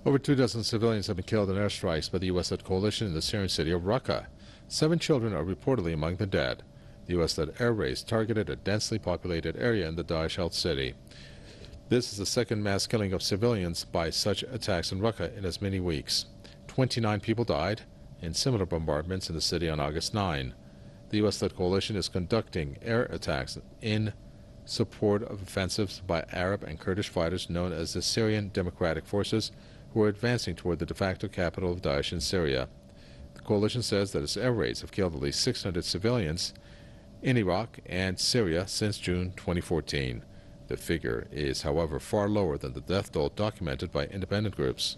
Over 2 dozen civilians have been killed in airstrikes by the U.S.-led coalition in the Syrian city of Raqqah. 7 children are reportedly among the dead. The U.S.-led air raids targeted a densely populated area in the Daesh-held city. This is the second mass killing of civilians by such attacks in Raqqah in as many weeks. 29 people died in similar bombardments in the city on August 9. The U.S.-led coalition is conducting air attacks in support of offensives by Arab and Kurdish fighters known as the Syrian Democratic Forces, who are advancing toward the de facto capital of Daesh in Syria. The coalition says that its air raids have killed at least 600 civilians in Iraq and Syria since June 2014. The figure is, however, far lower than the death toll documented by independent groups.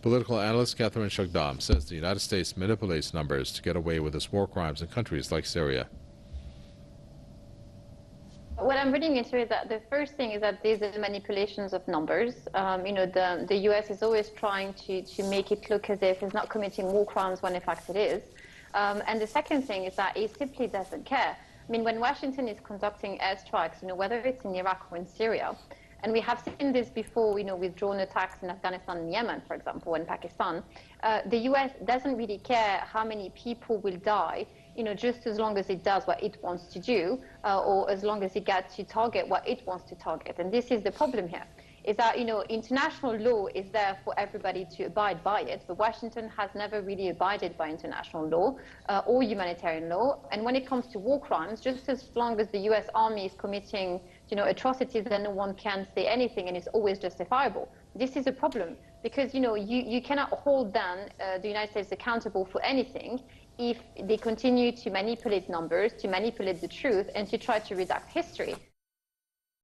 Political analyst Catherine Shagdam says the United States manipulates numbers to get away with its war crimes in countries like Syria. What I'm reading into is that the first thing is that these are manipulations of numbers. The U.S. is always trying to make it look as if it's not committing war crimes when in fact it is. And the second thing is that it simply doesn't care. I mean, when Washington is conducting airstrikes, whether it's in Iraq or in Syria, and we have seen this before, with drone attacks in Afghanistan and Yemen, for example, and Pakistan, the U.S. doesn't really care how many people will die, just as long as it does what it wants to do, or as long as it gets to target what it wants to target. And this is the problem here, is that, international law is there for everybody to abide by it, but Washington has never really abided by international law or humanitarian law. And when it comes to war crimes, just as long as the U.S. Army is committing, atrocities, then no one can say anything, and it's always justifiable. This is a problem, because, you cannot hold down the United States accountable for anything if they continue to manipulate numbers, to manipulate the truth, and to try to redact history.